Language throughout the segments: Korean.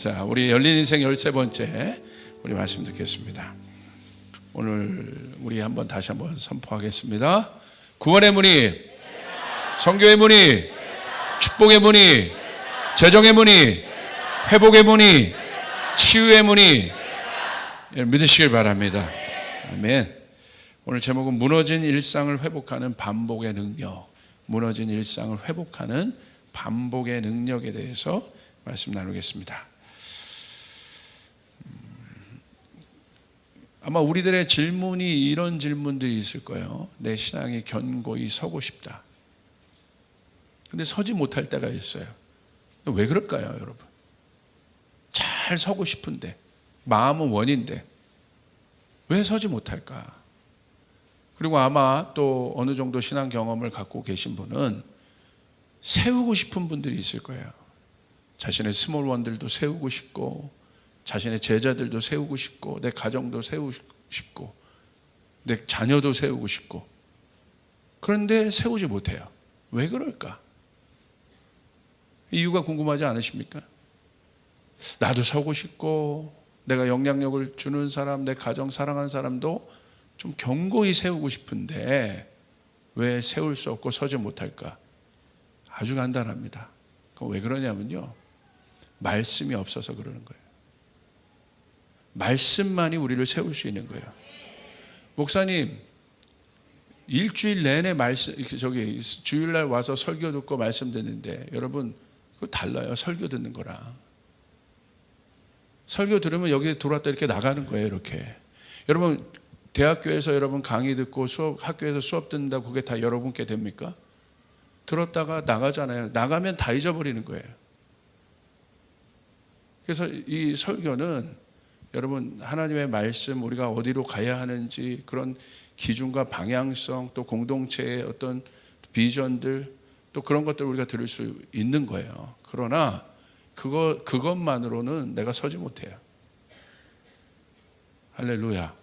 자, 우리 열린 인생 13번째 우리 말씀 듣겠습니다. 오늘 우리 다시 한번 선포하겠습니다. 구원의 문이, 성교의 문이, 축복의 문이, 재정의 문이, 회복의 문이, 치유의 문이 믿으시길 바랍니다. 아멘. 오늘 제목은 무너진 일상을 회복하는 반복의 능력, 무너진 일상을 회복하는 반복의 능력에 대해서 말씀 나누겠습니다. 아마 우리들의 질문이 이런 질문들이 있을 거예요. 내 신앙이 견고히 서고 싶다. 근데 서지 못할 때가 있어요. 왜 그럴까요, 여러분? 잘 서고 싶은데, 마음은 원인데 왜 서지 못할까? 그리고 아마 또 어느 정도 신앙 경험을 갖고 계신 분은 세우고 싶은 분들이 있을 거예요. 자신의 스몰원들도 세우고 싶고, 자신의 제자들도 세우고 싶고, 내 가정도 세우고 싶고, 내 자녀도 세우고 싶고, 그런데 세우지 못해요. 왜 그럴까? 이유가 궁금하지 않으십니까? 나도 서고 싶고, 내가 영향력을 주는 사람, 내 가정 사랑하는 사람도 좀 견고히 세우고 싶은데 왜 세울 수 없고 서지 못할까? 아주 간단합니다. 그럼 왜 그러냐면요, 말씀이 없어서 그러는 거예요. 말씀만이 우리를 세울 수 있는 거예요. 목사님, 일주일 내내 주일날 와서 설교 듣고 말씀 듣는데, 여러분 그거 달라요. 설교 듣는 거랑. 설교 들으면 여기 들어왔다 이렇게 나가는 거예요. 이렇게. 여러분 대학교에서 여러분 강의 듣고 학교에서 수업 듣는다고 그게 다 여러분께 됩니까? 들었다가 나가잖아요. 나가면 다 잊어버리는 거예요. 그래서 이 설교는 여러분 하나님의 말씀, 우리가 어디로 가야 하는지 그런 기준과 방향성, 또 공동체의 어떤 비전들, 또 그런 것들을 우리가 들을 수 있는 거예요. 그러나 그것만으로는 내가 서지 못해요. 할렐루야.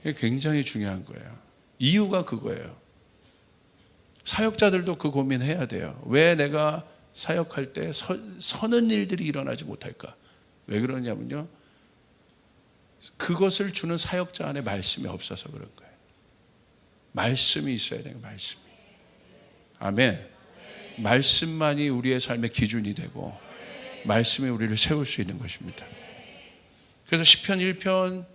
이게 굉장히 중요한 거예요. 이유가 그거예요. 사역자들도 그 고민해야 돼요. 왜 내가 사역할 때 서는 일들이 일어나지 못할까? 왜 그러냐면요, 그것을 주는 사역자 안에 말씀이 없어서 그런 거예요. 말씀이 있어야 돼요. 말씀이. 아멘. 말씀만이 우리의 삶의 기준이 되고 말씀이 우리를 세울 수 있는 것입니다. 그래서 시편 1편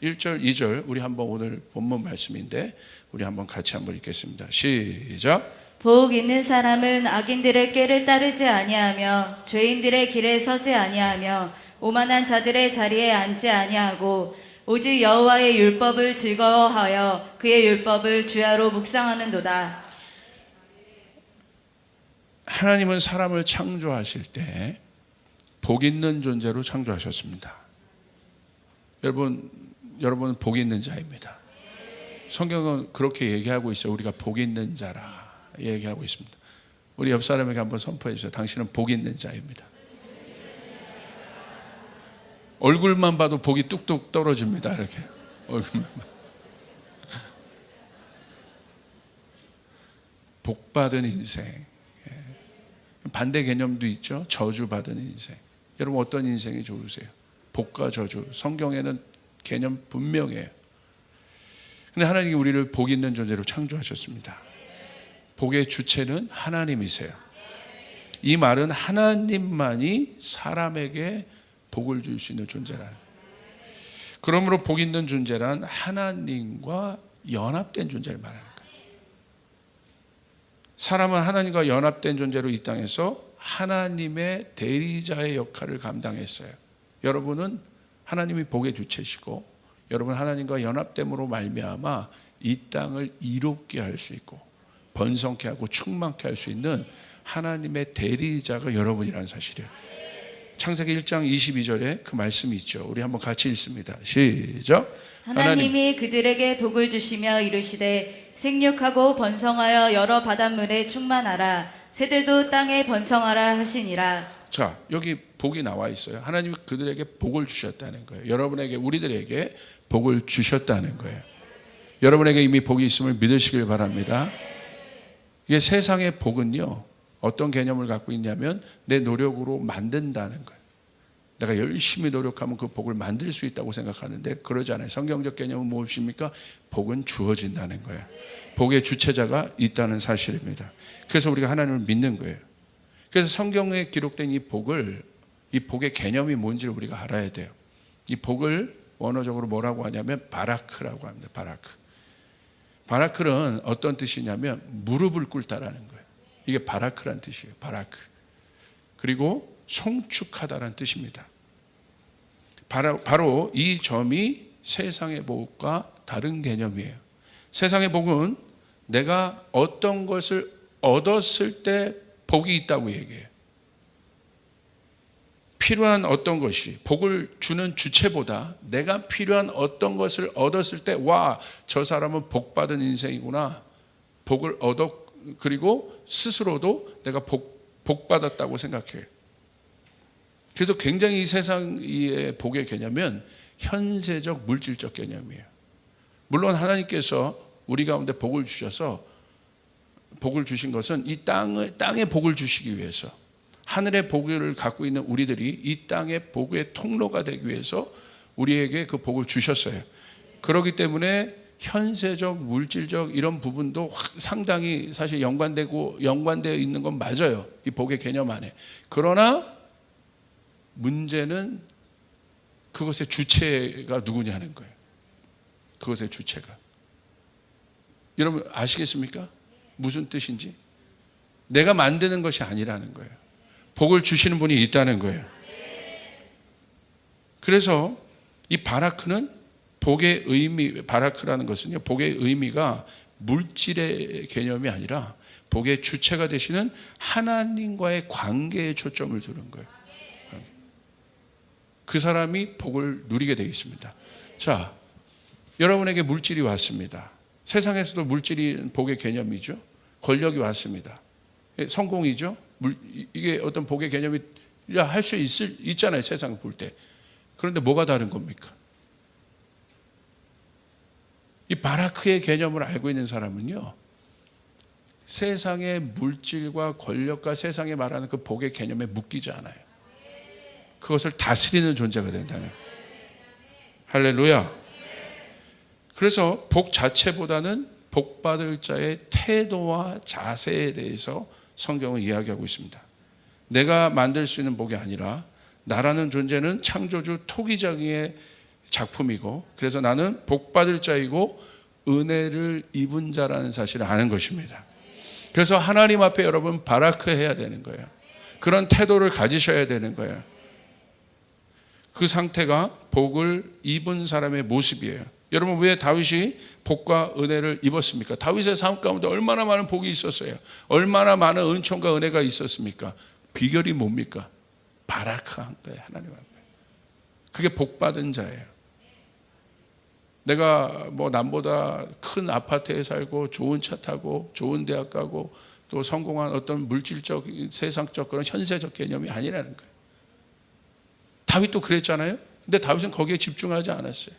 1절 2절 우리 한번 오늘 본문 말씀인데 우리 한번 같이 한번 읽겠습니다. 시작. 복 있는 사람은 악인들의 꾀를 따르지 아니하며 죄인들의 길에 서지 아니하며 오만한 자들의 자리에 앉지 아니하고 오직 여호와의 율법을 즐거워하여 그의 율법을 주야로 묵상하는도다. 하나님은 사람을 창조하실 때 복 있는 존재로 창조하셨습니다. 여러분은 복 있는 자입니다. 성경은 그렇게 얘기하고 있어요. 우리가 복 있는 자라 얘기하고 있습니다. 우리 옆 사람에게 한번 선포해 주세요. 당신은 복 있는 자입니다. 얼굴만 봐도 복이 뚝뚝 떨어집니다. 이렇게 얼굴만 봐. 복 받은 인생. 반대 개념도 있죠. 저주 받은 인생. 여러분 어떤 인생이 좋으세요? 복과 저주. 성경에는 개념 분명해요. 근데 하나님이 우리를 복 있는 존재로 창조하셨습니다. 복의 주체는 하나님이세요. 이 말은 하나님만이 사람에게 복을 줄 수 있는 존재라는 거예요. 그러므로 복 있는 존재란 하나님과 연합된 존재를 말하는 거예요. 사람은 하나님과 연합된 존재로 이 땅에서 하나님의 대리자의 역할을 감당했어요. 여러분은 하나님이 복의 주체시고, 여러분 하나님과 연합됨으로 말미암아 이 땅을 이롭게 할 수 있고 번성케 하고 충만케 할 수 있는 하나님의 대리자가 여러분이라는 사실이에요. 창세기 1장 22절에 그 말씀이 있죠. 우리 한번 같이 읽습니다. 시작. 하나님이 그들에게 복을 주시며 이르시되 생육하고 번성하여 여러 바닷물에 충만하라. 새들도 땅에 번성하라 하시니라. 자, 여기 복이 나와 있어요. 하나님이 그들에게 복을 주셨다는 거예요. 여러분에게, 우리들에게 복을 주셨다는 거예요. 여러분에게 이미 복이 있음을 믿으시길 바랍니다. 이게 세상의 복은요, 어떤 개념을 갖고 있냐면 내 노력으로 만든다는 거예요. 내가 열심히 노력하면 그 복을 만들 수 있다고 생각하는데 그러지 않아요. 성경적 개념은 무엇입니까? 복은 주어진다는 거예요. 복의 주체자가 있다는 사실입니다. 그래서 우리가 하나님을 믿는 거예요. 그래서 성경에 기록된 이 복의 개념이 뭔지를 우리가 알아야 돼요. 이 복을 원어적으로 뭐라고 하냐면 바라크라고 합니다. 바라크는 어떤 뜻이냐면 무릎을 꿇다라는 거예요. 이게 바라크란 뜻이에요. 바라크. 그리고 송축하다라는 뜻입니다. 바로 이 점이 세상의 복과 다른 개념이에요. 세상의 복은 내가 어떤 것을 얻었을 때 복이 있다고 얘기해요. 필요한 어떤 것이 복을 주는 주체보다 내가 필요한 어떤 것을 얻었을 때 와, 저 사람은 복받은 인생이구나. 복을 그리고 스스로도 내가 복받았다고 생각해요. 그래서 굉장히 이 세상의 복의 개념은 현세적 물질적 개념이에요. 물론 하나님께서 우리 가운데 복을 주셔서 복을 주신 것은 이 땅에 복을 주시기 위해서, 하늘의 복을 갖고 있는 우리들이 이 땅의 복의 통로가 되기 위해서 우리에게 그 복을 주셨어요. 그렇기 때문에 현세적 물질적 이런 부분도 상당히 사실 연관되어 있는 건 맞아요. 이 복의 개념 안에. 그러나 문제는 그것의 주체가 누구냐는 거예요. 그것의 주체가. 여러분 아시겠습니까? 무슨 뜻인지? 내가 만드는 것이 아니라는 거예요. 복을 주시는 분이 있다는 거예요. 그래서 이 바라크는 복의 의미, 바라크라는 것은요, 복의 의미가 물질의 개념이 아니라 복의 주체가 되시는 하나님과의 관계에 초점을 두는 거예요. 그 사람이 복을 누리게 되어 있습니다. 자, 여러분에게 물질이 왔습니다. 세상에서도 물질이 복의 개념이죠. 권력이 왔습니다. 성공이죠. 이게 어떤 복의 개념이라 할 수 있잖아요. 세상을 볼 때. 그런데 뭐가 다른 겁니까? 이 바라크의 개념을 알고 있는 사람은요, 세상의 물질과 권력과 세상에 말하는 그 복의 개념에 묶이지 않아요. 그것을 다스리는 존재가 된다는 거예요. 할렐루야. 그래서 복 자체보다는 복받을 자의 태도와 자세에 대해서 성경은 이야기하고 있습니다. 내가 만들 수 있는 복이 아니라 나라는 존재는 창조주 토기장의 작품이고, 그래서 나는 복받을 자이고 은혜를 입은 자라는 사실을 아는 것입니다. 그래서 하나님 앞에 여러분 바라크 해야 되는 거예요. 그런 태도를 가지셔야 되는 거예요. 그 상태가 복을 입은 사람의 모습이에요. 여러분 왜 다윗이 복과 은혜를 입었습니까? 다윗의 삶 가운데 얼마나 많은 복이 있었어요. 얼마나 많은 은총과 은혜가 있었습니까? 비결이 뭡니까? 바라크한 거예요. 하나님 앞에. 그게 복받은 자예요. 내가 남보다 큰 아파트에 살고 좋은 차 타고 좋은 대학 가고 또 성공한 어떤 물질적 세상적 그런 현세적 개념이 아니라는 거예요. 다윗도 그랬잖아요. 근데 다윗은 거기에 집중하지 않았어요.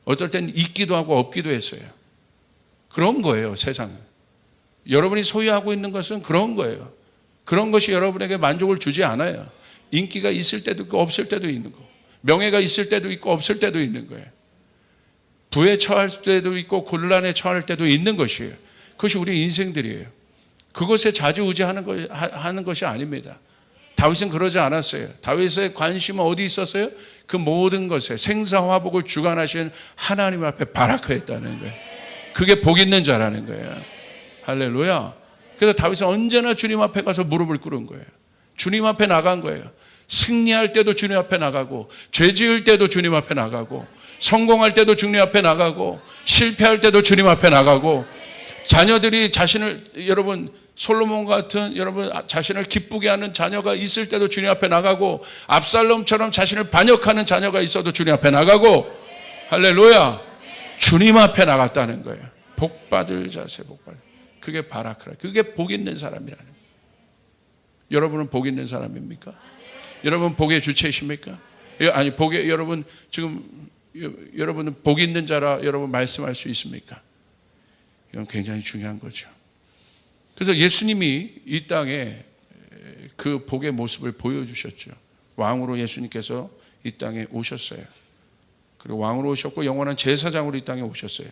어떨 땐 있기도 하고 없기도 했어요. 그런 거예요, 세상은. 여러분이 소유하고 있는 것은 그런 거예요. 그런 것이 여러분에게 만족을 주지 않아요. 인기가 있을 때도 있고 없을 때도 있는 거. 명예가 있을 때도 있고 없을 때도 있는 거예요. 부에 처할 때도 있고 곤란에 처할 때도 있는 것이에요. 그것이 우리 인생들이에요. 그것에 좌지우지하는 것이 아닙니다. 다윗은 그러지 않았어요. 다윗의 관심은 어디 있었어요? 그 모든 것에 생사화복을 주관하신 하나님 앞에 바라크했다는 거예요. 그게 복 있는 자라는 거예요. 할렐루야. 그래서 다윗은 언제나 주님 앞에 가서 무릎을 꿇은 거예요. 주님 앞에 나간 거예요. 승리할 때도 주님 앞에 나가고, 죄 지을 때도 주님 앞에 나가고, 성공할 때도 주님 앞에 나가고, 실패할 때도 주님 앞에 나가고, 자녀들이 여러분 솔로몬 같은 여러분 자신을 기쁘게 하는 자녀가 있을 때도 주님 앞에 나가고, 압살롬처럼 자신을 반역하는 자녀가 있어도 주님 앞에 나가고, 할렐루야. 주님 앞에 나갔다는 거예요. 복받을 자세, 복받을. 그게 바라크라. 그게 복 있는 사람이라는 거예요. 여러분은 복 있는 사람입니까? 여러분 복의 주체이십니까? 아니, 여러분 지금 여러분은 복 있는 자라 여러분 말씀할 수 있습니까? 이건 굉장히 중요한 거죠. 그래서 예수님이 이 땅에 그 복의 모습을 보여주셨죠. 왕으로 예수님께서 이 땅에 오셨어요. 그리고 왕으로 오셨고 영원한 제사장으로 이 땅에 오셨어요.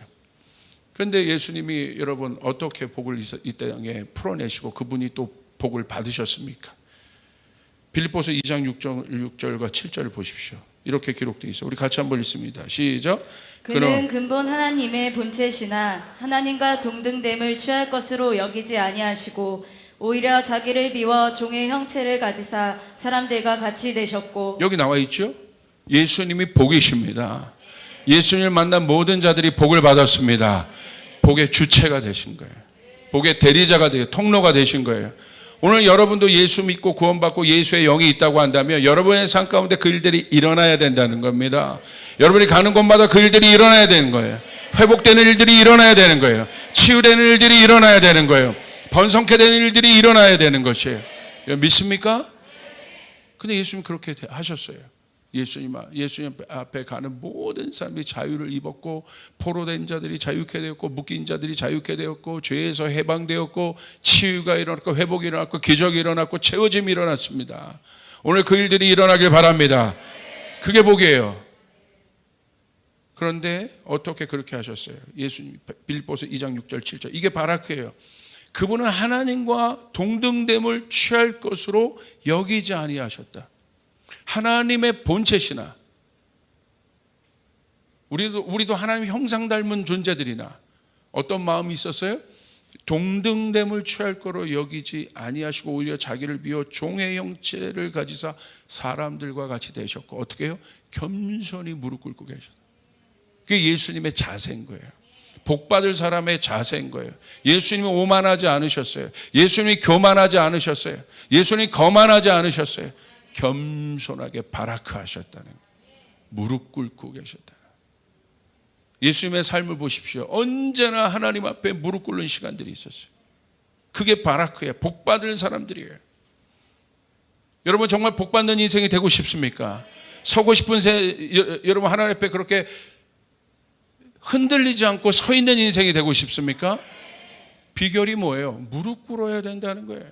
그런데 예수님이 여러분 어떻게 복을 이 땅에 풀어내시고 그분이 또 복을 받으셨습니까? 빌립보서 2장 6절과 7절을 보십시오. 이렇게 기록되어 있어요. 우리 같이 한번 읽습니다. 시작. 그는 근본 하나님의 본체시나 하나님과 동등됨을 취할 것으로 여기지 아니하시고 오히려 자기를 비워 종의 형체를 가지사 사람들과 같이 되셨고. 여기 나와 있죠? 예수님이 복이십니다. 예수님을 만난 모든 자들이 복을 받았습니다. 복의 주체가 되신 거예요. 복의 대리자가 되고 통로가 되신 거예요. 오늘 여러분도 예수 믿고 구원받고 예수의 영이 있다고 한다면 여러분의 삶 가운데 그 일들이 일어나야 된다는 겁니다. 여러분이 가는 곳마다 그 일들이 일어나야 되는 거예요. 회복되는 일들이 일어나야 되는 거예요. 치유되는 일들이 일어나야 되는 거예요. 번성케 되는 일들이 일어나야 되는 것이에요. 믿습니까? 근데 예수님 그렇게 하셨어요. 예수님 앞에 가는 모든 사람이 자유를 입었고, 포로된 자들이 자유케 되었고, 묶인 자들이 자유케 되었고, 죄에서 해방되었고, 치유가 일어났고, 회복이 일어났고, 기적이 일어났고, 채워짐이 일어났습니다. 오늘 그 일들이 일어나길 바랍니다. 그게 복이에요. 그런데 어떻게 그렇게 하셨어요? 예수님 빌립보서 2장 6절 7절 이게 바라크예요. 그분은 하나님과 동등됨을 취할 것으로 여기지 아니하셨다. 하나님의 본체시나 우리도 하나님 형상 닮은 존재들이나 어떤 마음이 있었어요? 동등됨을 취할 거로 여기지 아니하시고 오히려 자기를 비워 종의 형체를 가지사 사람들과 같이 되셨고, 어떻게 해요? 겸손히 무릎 꿇고 계셨다. 그게 예수님의 자세인 거예요. 복받을 사람의 자세인 거예요. 예수님이 오만하지 않으셨어요. 예수님이 교만하지 않으셨어요. 예수님이 거만하지 않으셨어요. 겸손하게 바라크하셨다는 거예요. 무릎 꿇고 계셨다. 예수님의 삶을 보십시오. 언제나 하나님 앞에 무릎 꿇는 시간들이 있었어요. 그게 바라크예요. 복받을 사람들이에요. 여러분 정말 복받는 인생이 되고 싶습니까? 서고 싶은 여러분 하나님 앞에 그렇게 흔들리지 않고 서 있는 인생이 되고 싶습니까? 비결이 뭐예요? 무릎 꿇어야 된다는 거예요.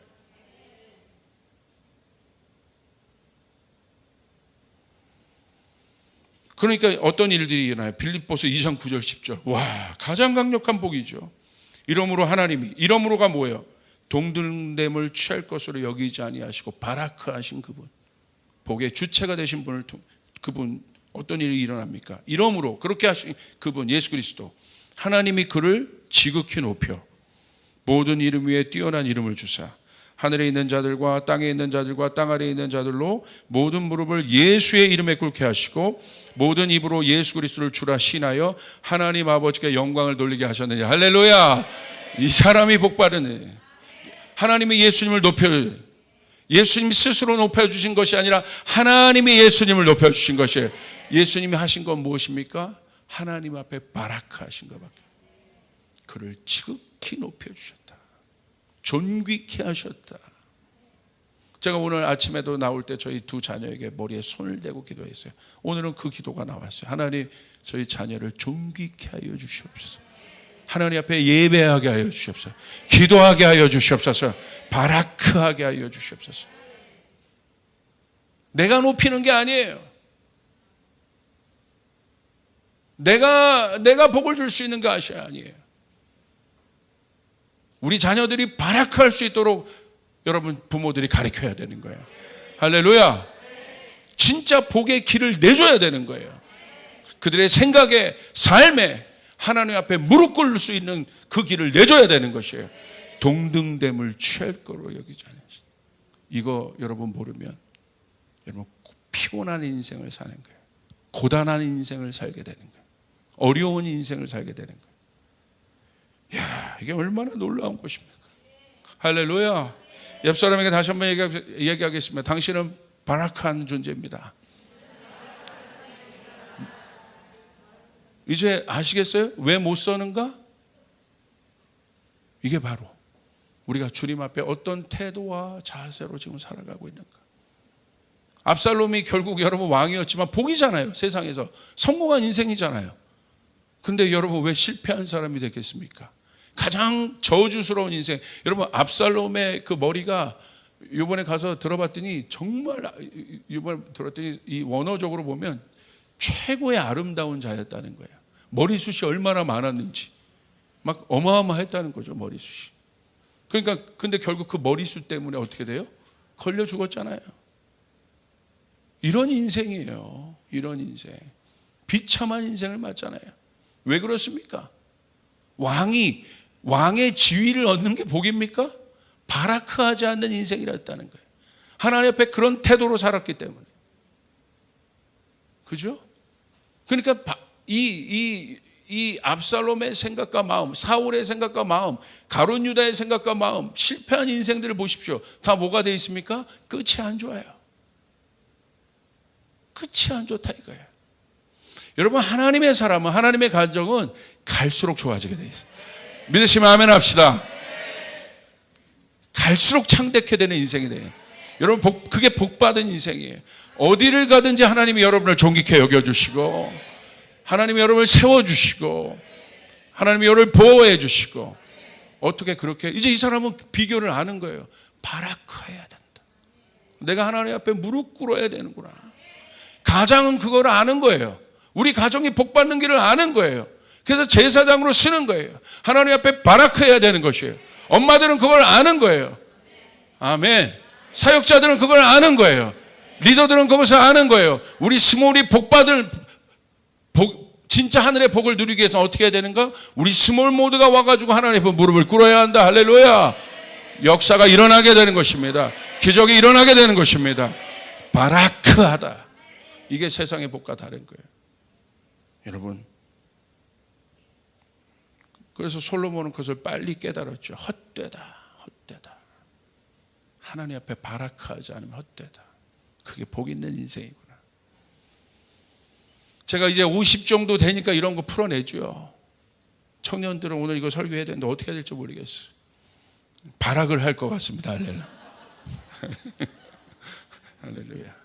그러니까 어떤 일들이 일어나요? 빌립보서 2장 9절 10절. 와, 가장 강력한 복이죠. 이러므로 하나님이, 이러므로가 뭐예요? 동등됨을 취할 것으로 여기지 아니하시고 바라크하신 그분, 복의 주체가 되신 분을 그분 어떤 일이 일어납니까? 이러므로 그렇게 하신 그분 예수 그리스도, 하나님이 그를 지극히 높여 모든 이름 위에 뛰어난 이름을 주사 하늘에 있는 자들과 땅에 있는 자들과 땅 아래에 있는 자들로 모든 무릎을 예수의 이름에 꿇게 하시고 모든 입으로 예수 그리스도를 주라 신하여 하나님 아버지께 영광을 돌리게 하셨느냐. 할렐루야. 이 사람이 복받으네. 하나님이 예수님을 예수님 스스로 높여주신 것이 아니라 하나님이 예수님을 높여주신 것이에요. 예수님이 하신 건 무엇입니까? 하나님 앞에 바라크하신 것밖에. 그를 지극히 높여주셨다. 존귀케 하셨다. 제가 오늘 아침에도 나올 때 저희 두 자녀에게 머리에 손을 대고 기도했어요. 오늘은 그 기도가 나왔어요. 하나님, 저희 자녀를 존귀케 하여 주시옵소서. 하나님 앞에 예배하게 하여 주시옵소서. 기도하게 하여 주시옵소서. 바라크하게 하여 주시옵소서. 내가 높이는 게 아니에요. 내가 복을 줄 수 있는 것이 아니에요. 우리 자녀들이 바라크할 수 있도록 여러분 부모들이 가르쳐야 되는 거예요. 할렐루야. 진짜 복의 길을 내줘야 되는 거예요. 그들의 생각에, 삶에 하나님 앞에 무릎 꿇을 수 있는 그 길을 내줘야 되는 것이에요. 동등됨을 취할 거로 여기지 않으시다. 이거 여러분 모르면 여러분 피곤한 인생을 사는 거예요. 고단한 인생을 살게 되는 거예요. 어려운 인생을 살게 되는 거예요. 이야, 이게 얼마나 놀라운 것입니까? 할렐루야. 옆 사람에게 다시 한번 얘기하겠습니다. 당신은 바라크한 존재입니다. 이제 아시겠어요? 왜 못 서는가? 이게 바로 우리가 주님 앞에 어떤 태도와 자세로 지금 살아가고 있는가. 압살롬이 결국 여러분 왕이었지만 복이잖아요. 세상에서 성공한 인생이잖아요. 근데 여러분 왜 실패한 사람이 되겠습니까? 가장 저주스러운 인생. 여러분 압살롬의 그 머리가 이번에 가서 들어봤더니 정말 이번에 들었더니 이 원어적으로 보면 최고의 아름다운 자였다는 거예요. 머리숱이 얼마나 많았는지 막 어마어마했다는 거죠. 머리숱이. 그러니까 근데 결국 그 머리숱 때문에 어떻게 돼요? 걸려 죽었잖아요. 이런 인생이에요. 이런 인생. 비참한 인생을 맞잖아요. 왜 그렇습니까? 왕의 지위를 얻는 게 복입니까? 바라크하지 않는 인생이랬다는 거예요. 하나님 앞에 그런 태도로 살았기 때문에. 그죠? 그러니까 이 압살롬의 생각과 마음, 사울의 생각과 마음, 가룟 유다의 생각과 마음, 실패한 인생들을 보십시오. 다 뭐가 되어 있습니까? 끝이 안 좋아요. 끝이 안 좋다 이거예요. 여러분, 하나님의 사람은, 하나님의 가정은 갈수록 좋아지게 되어 있어요. 믿으시면 아멘 합시다. 갈수록 창대케 되는 인생이 돼요. 여러분, 그게 복받은 인생이에요. 어디를 가든지 하나님이 여러분을 존귀케 여겨주시고, 하나님이 여러분을 세워주시고, 하나님이 여러분을 보호해 주시고, 어떻게 그렇게, 이제 이 사람은 비교를 아는 거예요. 바라크해야 된다. 내가 하나님 앞에 무릎 꿇어야 되는구나. 가장은 그걸 아는 거예요. 우리 가정이 복받는 길을 아는 거예요. 그래서 제사장으로 쓰는 거예요. 하나님 앞에 바라크해야 되는 것이에요. 엄마들은 그걸 아는 거예요. 아멘. 사역자들은 그걸 아는 거예요. 리더들은 그것을 아는 거예요. 우리 스몰이 진짜 하늘의 복을 누리기 위해서 어떻게 해야 되는가? 우리 스몰 모두가 와가지고 하나님 앞에 무릎을 꿇어야 한다. 할렐루야. 역사가 일어나게 되는 것입니다. 기적이 일어나게 되는 것입니다. 바라크하다. 이게 세상의 복과 다른 거예요. 여러분, 그래서 솔로몬은 그것을 빨리 깨달았죠. 헛되다. 하나님 앞에 바라크하지 않으면 헛되다. 그게 복 있는 인생이구나. 제가 이제 50 정도 되니까 이런 거 풀어내죠. 청년들은 오늘 이거 설교해야 되는데 어떻게 해야 될지 모르겠어요. 발악을 할 것 같습니다. 할렐루야. 할렐루야.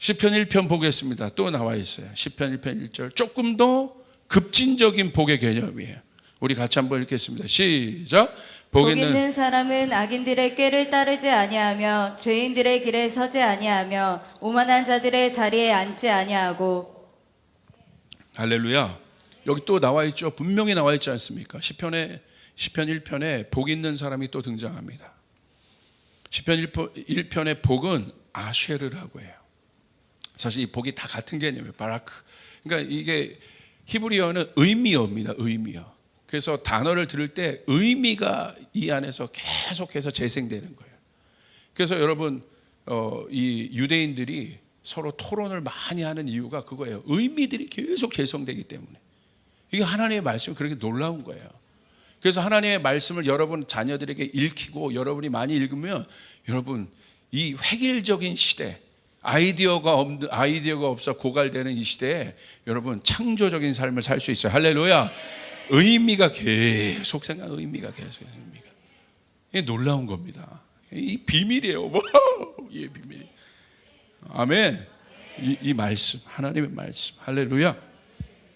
시편 1편 보겠습니다. 또 나와 있어요. 시편 1편 1절. 조금 더 급진적인 복의 개념이에요. 우리 같이 한번 읽겠습니다. 시작. 복 있는 사람은 악인들의 꾀를 따르지 아니하며 죄인들의 길에 서지 아니하며 오만한 자들의 자리에 앉지 아니하고. 할렐루야. 여기 또 나와 있죠. 분명히 나와 있지 않습니까? 시편 1편에 복 있는 사람이 또 등장합니다. 시편 1편의 복은 아쉐르라고 해요. 사실 이 복이 다 같은 개념이에요. 바라크. 그러니까 이게 히브리어는 의미어입니다. 의미어. 그래서 단어를 들을 때 의미가 이 안에서 계속해서 재생되는 거예요. 그래서 여러분, 이 유대인들이 서로 토론을 많이 하는 이유가 그거예요. 의미들이 계속 개성되기 때문에. 이게 하나님의 말씀이 그렇게 놀라운 거예요. 그래서 하나님의 말씀을 여러분 자녀들에게 읽히고 여러분이 많이 읽으면 여러분, 이 획일적인 시대, 아이디어가 없어 고갈되는 이 시대에 여러분 창조적인 삶을 살 수 있어요. 할렐루야. 의미가 계속 의미가 계속 이게 놀라운 겁니다. 이 비밀이에요. 이 비밀. 아멘. 이 말씀, 하나님의 말씀. 할렐루야.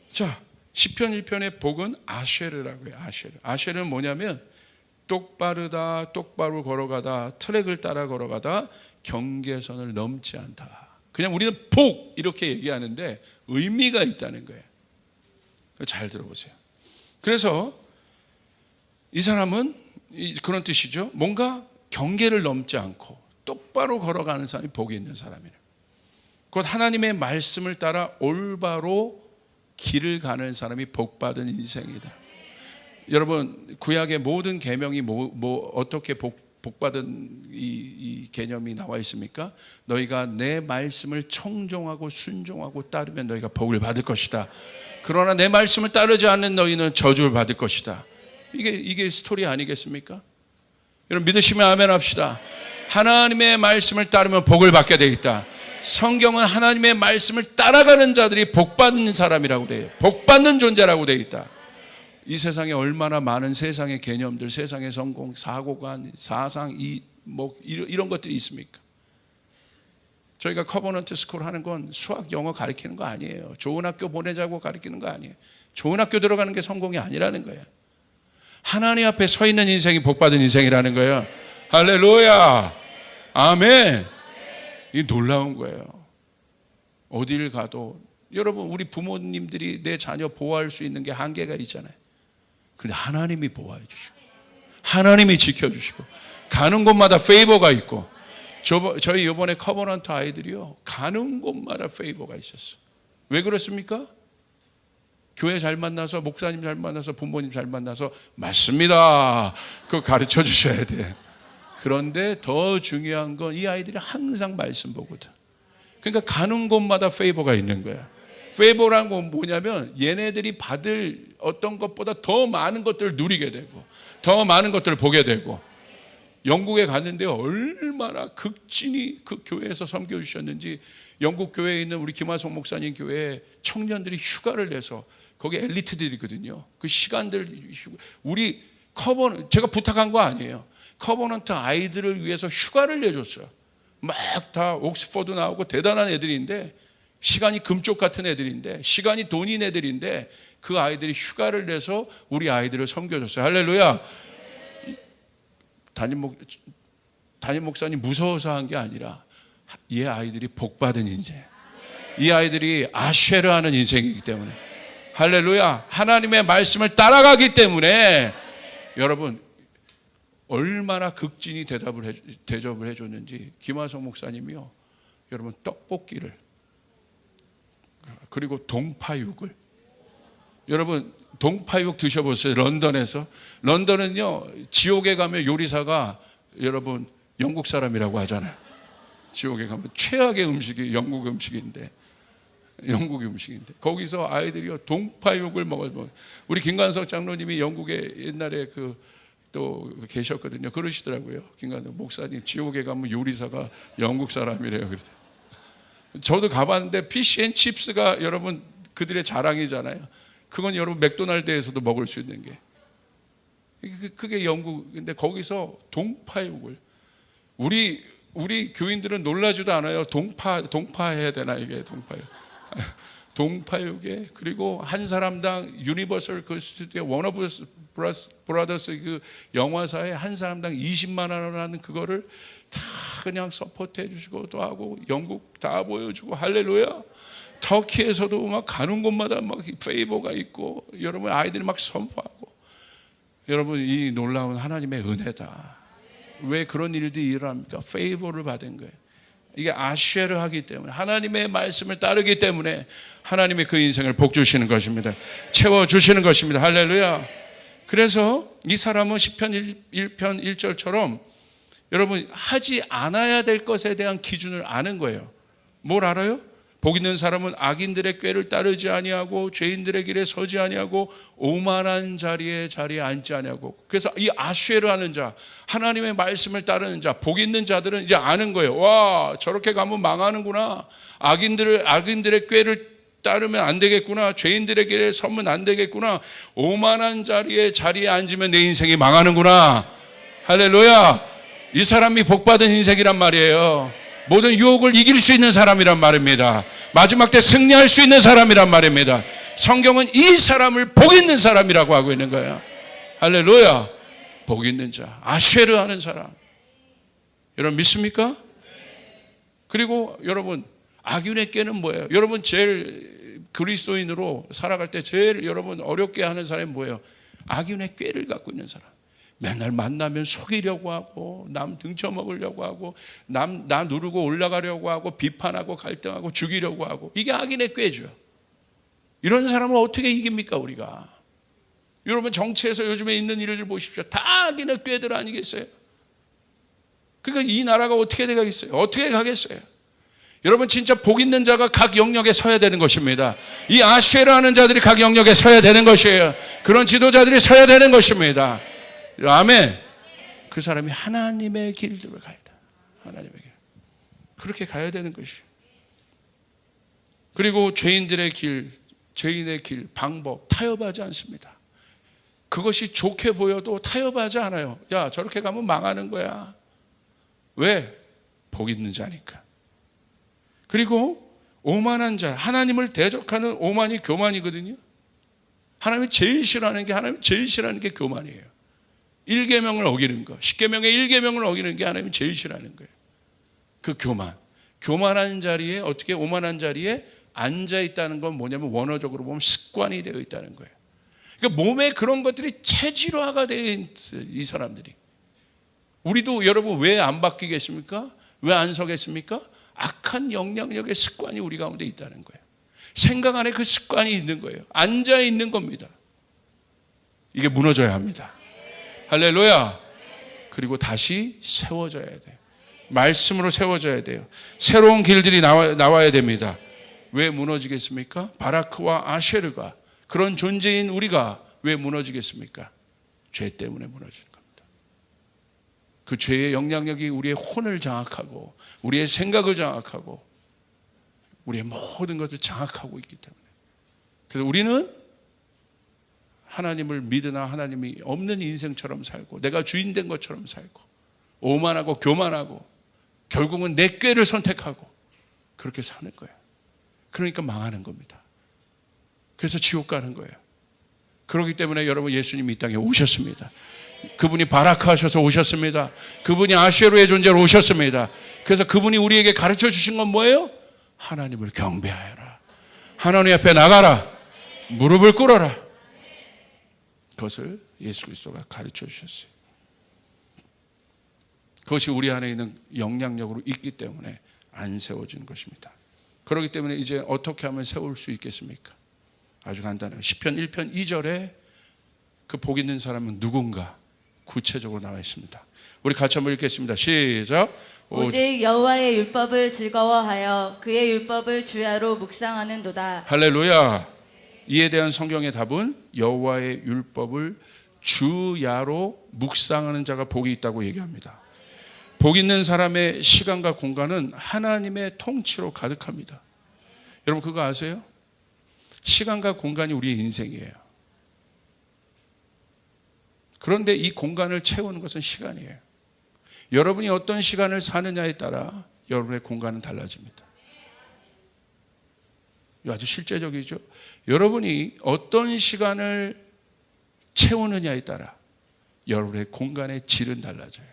자, 시편 1편의 복은 아쉐르라고 해요. 아쉐르는 뭐냐면 똑바로 걸어가다, 트랙을 따라 걸어가다 경계선을 넘지 않다. 그냥 우리는 복 이렇게 얘기하는데 의미가 있다는 거예요. 잘 들어보세요. 그래서 이 사람은 그런 뜻이죠. 뭔가 경계를 넘지 않고 똑바로 걸어가는 사람이 복이 있는 사람이에요. 곧 하나님의 말씀을 따라 올바로 길을 가는 사람이 복받은 인생이다. 여러분, 구약의 모든 계명이 어떻게 복받은 이 개념이 나와 있습니까? 너희가 내 말씀을 청종하고 순종하고 따르면 너희가 복을 받을 것이다. 그러나 내 말씀을 따르지 않는 너희는 저주를 받을 것이다. 이게 스토리 아니겠습니까? 여러분, 믿으시면 아멘 합시다. 하나님의 말씀을 따르면 복을 받게 되어 있다. 성경은 하나님의 말씀을 따라가는 자들이 복받는 사람이라고 되어 있다. 복받는 존재라고 되어 있다. 이 세상에 얼마나 많은 세상의 개념들, 세상의 성공, 사고관, 사상, 이런 것들이 있습니까? 저희가 커버넌트 스쿨 하는 건 수학, 영어 가르치는 거 아니에요. 좋은 학교 보내자고 가르치는 거 아니에요. 좋은 학교 들어가는 게 성공이 아니라는 거예요. 하나님 앞에 서 있는 인생이 복받은 인생이라는 거예요. 할렐루야. 아멘. 이 놀라운 거예요. 어디를 가도 여러분, 우리 부모님들이 내 자녀 보호할 수 있는 게 한계가 있잖아요. 근데 하나님이 보호해 주시고 하나님이 지켜주시고 가는 곳마다 페이버가 있고, 저희 이번에 커버넌트 아이들이요, 가는 곳마다 페이버가 있었어. 왜 그렇습니까? 교회 잘 만나서, 목사님 잘 만나서, 부모님 잘 만나서 맞습니다, 그거 가르쳐 주셔야 돼. 그런데 더 중요한 건 이 아이들이 항상 말씀 보거든. 그러니까 가는 곳마다 페이버가 있는 거야. 페이버라는 건 뭐냐면 얘네들이 받을 어떤 것보다 더 많은 것들을 누리게 되고 더 많은 것들을 보게 되고. 영국에 갔는데 얼마나 극진히 그 교회에서 섬겨주셨는지, 영국 교회에 있는 우리 김하성 목사님 교회에 청년들이 휴가를 내서, 거기 엘리트들이거든요. 그 시간들, 우리 제가 부탁한 거 아니에요. 커버넌트 아이들을 위해서 휴가를 내줬어요. 막 다 옥스퍼드 나오고 대단한 애들인데, 시간이 금쪽 같은 애들인데, 시간이 돈인 애들인데, 그 아이들이 휴가를 내서 우리 아이들을 섬겨줬어요. 할렐루야. 담임 목사님 무서워서 한 게 아니라 이 아이들이 복받은 인생, 이 아이들이 아쉐르하는 인생이기 때문에, 할렐루야, 하나님의 말씀을 따라가기 때문에, 여러분 얼마나 극진히 대접을 해줬는지. 김하성 목사님이요, 여러분 떡볶이를, 그리고 동파육을, 여러분 동파육 드셔보세요. 런던에서. 런던은요, 지옥에 가면 요리사가 여러분 영국 사람이라고 하잖아요. 지옥에 가면 최악의 음식이 영국 음식인데, 거기서 아이들이요 동파육을 먹어요. 우리 김관석 장로님이 영국에 옛날에 또 계셨거든요. 그러시더라고요. 김관석 목사님, 지옥에 가면 요리사가 영국 사람이래요. 그래서 저도 가봤는데 피시앤칩스가 여러분 그들의 자랑이잖아요. 그건 여러분 맥도날드에서도 먹을 수 있는 게, 그게 영국인데 거기서 동파육을, 우리 교인들은 놀라지도 않아요. 동파해야 되나, 이게 동파육. 동파육에, 그리고 한 사람당 유니버설 그 스튜디오 워너브 브라더스 그 영화사에 한 사람당 20만 원 하는 그거를 다 그냥 서포트 해주시고 또 하고, 영국 다 보여주고, 할렐루야. 터키에서도 막 가는 곳마다 막 페이버가 있고, 여러분 아이들이 막 선포하고. 여러분, 이 놀라운 하나님의 은혜다. 왜 그런 일들이 일어납니까? 페이버를 받은 거예요. 이게 아쉐르 하기 때문에, 하나님의 말씀을 따르기 때문에 하나님이 그 인생을 복 주시는 것입니다. 채워주시는 것입니다. 할렐루야. 그래서 이 사람은 시편 1편 1절처럼 여러분 하지 않아야 될 것에 대한 기준을 아는 거예요. 뭘 알아요? 복 있는 사람은 악인들의 꾀를 따르지 아니하고 죄인들의 길에 서지 아니하고 오만한 자리에 앉지 아니하고. 그래서 이 아쉐르 하는 자, 하나님의 말씀을 따르는 자, 복 있는 자들은 이제 아는 거예요. 와, 저렇게 가면 망하는구나. 악인들의 꾀를 따르면 안 되겠구나. 죄인들의 길에 서면 안 되겠구나. 오만한 자리에 앉으면 내 인생이 망하는구나. 할렐루야. 이 사람이 복받은 인생이란 말이에요. 모든 유혹을 이길 수 있는 사람이란 말입니다. 마지막 때 승리할 수 있는 사람이란 말입니다. 성경은 이 사람을 복 있는 사람이라고 하고 있는 거예요. 할렐루야. 복 있는 자, 아쉐르 하는 사람. 여러분 믿습니까? 그리고 여러분, 악인의 꾀는 뭐예요? 여러분 제일 그리스도인으로 살아갈 때 제일 여러분 어렵게 하는 사람이 뭐예요? 악인의 꾀를 갖고 있는 사람. 맨날 만나면 속이려고 하고, 남 등쳐먹으려고 하고, 나 누르고 올라가려고 하고, 비판하고 갈등하고 죽이려고 하고. 이게 악인의 꾀죠. 이런 사람을 어떻게 이깁니까, 우리가? 여러분 정치에서 요즘에 있는 일을 보십시오. 다 악인의 꾀들 아니겠어요? 그러니까 이 나라가 어떻게 되겠어요? 어떻게 가겠어요? 여러분 진짜 복 있는 자가 각 영역에 서야 되는 것입니다. 이 아쉐르 하는 자들이 각 영역에 서야 되는 것이에요. 그런 지도자들이 서야 되는 것입니다. 아멘. 그 사람이 하나님의 길들을 가야 돼. 하나님의 길. 그렇게 가야 되는 것이에요. 그리고 죄인들의 길, 죄인의 길, 방법 타협하지 않습니다. 그것이 좋게 보여도 타협하지 않아요. 야, 저렇게 가면 망하는 거야. 왜? 복 있는 자니까. 그리고 오만한 자, 하나님을 대적하는 오만이 교만이거든요. 하나님이 제일 싫어하는 게 교만이에요. 1계명을 어기는 거, 10계명의 1계명을 어기는 게 하나님이 제일 싫어하는 거예요. 그 교만한 자리에, 어떻게 오만한 자리에 앉아 있다는 건 뭐냐면 원어적으로 보면 습관이 되어 있다는 거예요. 그러니까 몸에 그런 것들이 체질화가 되어 있어요, 이 사람들이. 우리도 여러분 왜 안 바뀌겠습니까? 왜 안 서겠습니까? 악한 영향력의 습관이 우리 가운데 있다는 거예요. 생각 안에 그 습관이 있는 거예요. 앉아 있는 겁니다. 이게 무너져야 합니다. 할렐루야. 그리고 다시 세워져야 돼요. 말씀으로 세워져야 돼요. 새로운 길들이 나와야 됩니다. 왜 무너지겠습니까? 바라크와 아쉐르가, 그런 존재인 우리가 왜 무너지겠습니까? 죄 때문에 무너지는 겁니다. 그 죄의 영향력이 우리의 혼을 장악하고 우리의 생각을 장악하고 우리의 모든 것을 장악하고 있기 때문에, 그래서 우리는 하나님을 믿으나 하나님이 없는 인생처럼 살고 내가 주인 된 것처럼 살고 오만하고 교만하고 결국은 내 꾀를 선택하고 그렇게 사는 거예요. 그러니까 망하는 겁니다. 그래서 지옥 가는 거예요. 그렇기 때문에 여러분, 예수님이 이 땅에 오셨습니다. 그분이 바라크 하셔서 오셨습니다. 그분이 아쉐루의 존재로 오셨습니다. 그래서 그분이 우리에게 가르쳐 주신 건 뭐예요? 하나님을 경배하여라, 하나님 앞에 나가라, 무릎을 꿇어라. 그것을 예수 그리스도가 가르쳐 주셨어요. 그것이 우리 안에 있는 영향력으로 있기 때문에 안 세워지는 것입니다. 그렇기 때문에 이제 어떻게 하면 세울 수 있겠습니까? 아주 간단해요. 시편 1편 2절에 그 복 있는 사람은 누군가 구체적으로 나와 있습니다. 우리 같이 한번 읽겠습니다. 시작. 오직 여호와의 율법을 즐거워하여 그의 율법을 주야로 묵상하는도다. 할렐루야. 이에 대한 성경의 답은 여호와의 율법을 주야로 묵상하는 자가 복이 있다고 얘기합니다. 복 있는 사람의 시간과 공간은 하나님의 통치로 가득합니다. 여러분 그거 아세요? 시간과 공간이 우리의 인생이에요. 그런데 이 공간을 채우는 것은 시간이에요. 여러분이 어떤 시간을 사느냐에 따라 여러분의 공간은 달라집니다. 이거 아주 실제적이죠. 여러분이 어떤 시간을 채우느냐에 따라 여러분의 공간의 질은 달라져요.